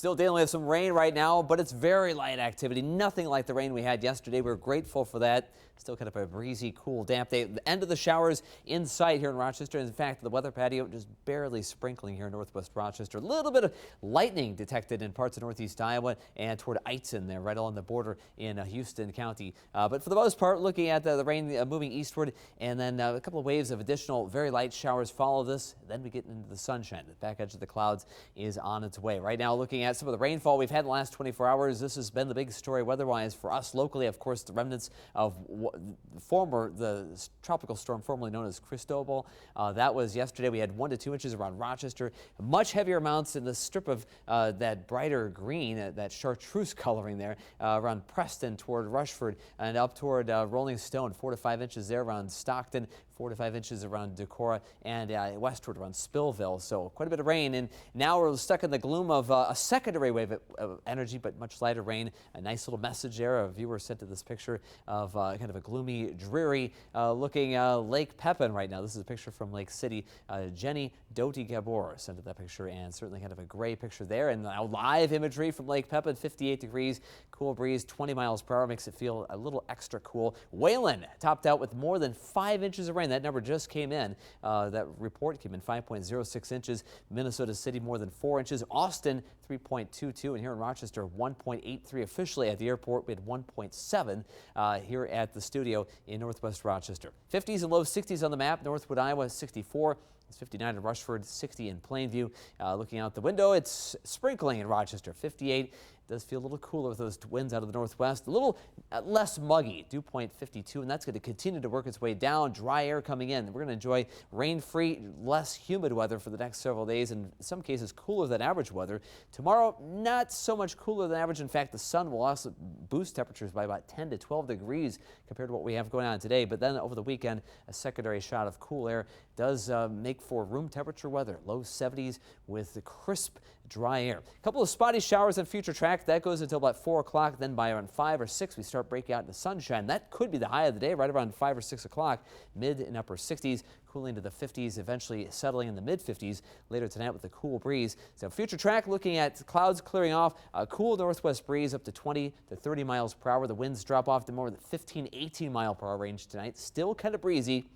Still dealing with some rain right now, but it's very light activity. Nothing like the rain we had yesterday. We're grateful for that. Still kind of a breezy, cool, damp day. The end of the showers in sight here in Rochester. In fact, the weather patio just barely sprinkling here in northwest Rochester. A little bit of lightning detected in parts of northeast Iowa and toward Eitzen there, right along the border in Houston County. But for the most part, looking at the rain moving eastward, and then a couple of waves of additional very light showers follow this. Then we get into the sunshine. The back edge of the clouds is on its way. Right now, looking at some of the rainfall we've had in the last 24 hours, this has been the big story weather-wise for us locally. Of course, the remnants of the tropical storm formerly known as Cristobal. That was yesterday. We had 1 to 2 inches around Rochester. Much heavier amounts in the strip of that brighter green, that chartreuse coloring there around Preston toward Rushford and up toward Rolling Stone. 4 to 5 inches there around Stockton. 4 to 5 inches around Decorah and westward around Spillville. So quite a bit of rain. And now we're stuck in the gloom of a secondary wave of energy, but much lighter rain. A nice little message there. A viewer sent to this picture of kind of a gloomy, dreary looking Lake Pepin right now. This is a picture from Lake City. Jenny Doty Gabor sent to that picture, and certainly kind of a gray picture there. And now live imagery from Lake Pepin, 58 degrees, cool breeze, 20 miles per hour, makes it feel a little extra cool. Wayland topped out with more than 5 inches of rain. That number just came in. That report came in 5.06 inches. Minnesota City more than 4 inches. Austin 3.22, and here in Rochester 1.83 officially at the airport. We had 1.7 here at the studio in northwest Rochester. 50s and low 60s on the map. Northwood, Iowa 64. It's 59 in Rushford, 60 in Plainview. Looking out the window, it's sprinkling in Rochester, 58. Does feel a little cooler with those winds out of the northwest. A little less muggy, dew point 52, and that's going to continue to work its way down. Dry air coming in. We're going to enjoy rain-free, less humid weather for the next several days, and in some cases cooler than average weather. Tomorrow, not so much cooler than average. In fact, the sun will also boost temperatures by about 10 to 12 degrees compared to what we have going on today. But then over the weekend, a secondary shot of cool air does make for room temperature weather. Low 70s with the crisp, dry air. A couple of spotty showers on future track. That goes until about 4 o'clock. Then by around 5 or 6, we start breaking out into sunshine. That could be the high of the day, right around 5 or 6 o'clock. Mid and upper 60s, cooling to the 50s, eventually settling in the mid 50s later tonight with a cool breeze. So future track, looking at clouds clearing off, a cool northwest breeze up to 20 to 30 miles per hour. The winds drop off to more than 15, 18 mile per hour range tonight. Still kind of breezy.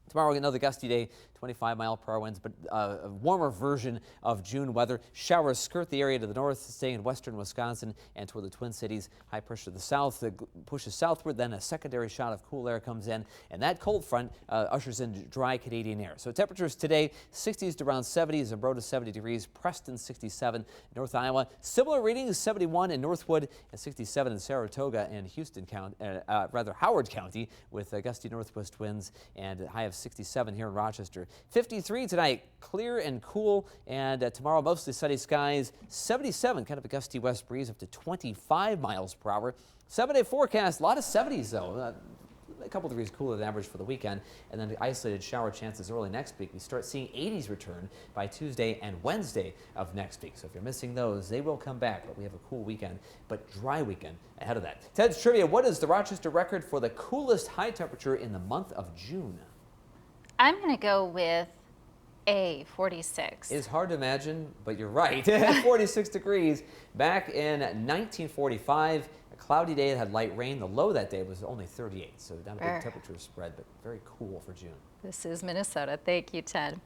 Tomorrow, another gusty day, 25 mile per hour winds, but a warmer version of June weather. Showers skirt the area to the north, staying in western Wisconsin and toward the Twin Cities. High pressure to the south pushes southward. Then a secondary shot of cool air comes in, and that cold front ushers in dry Canadian air. So temperatures today, 60s to around 70s, Zumbrota 70 degrees, Preston 67, North Iowa. Similar readings, 71 in Northwood and 67 in Saratoga and Houston County, Howard County, with gusty northwest winds and a high of 67 here in Rochester. 53 tonight, clear and cool, and tomorrow mostly sunny skies. 77, kind of a gusty west breeze up to 25 miles per hour. 7-day forecast, a lot of 70s though. A couple degrees cooler than average for the weekend, and then the isolated shower chances early next week. We start seeing 80s return by Tuesday and Wednesday of next week. So if you're missing those, they will come back, but we have a cool weekend, but dry weekend ahead of that. Ted's Trivia, what is the Rochester record for the coolest high temperature in the month of June? I'm going to go with A, 46. It's hard to imagine, but you're right. 46 degrees. Back in 1945, a cloudy day that had light rain. The low that day was only 38, so not a big temperature spread, but very cool for June. This is Minnesota. Thank you, Ted.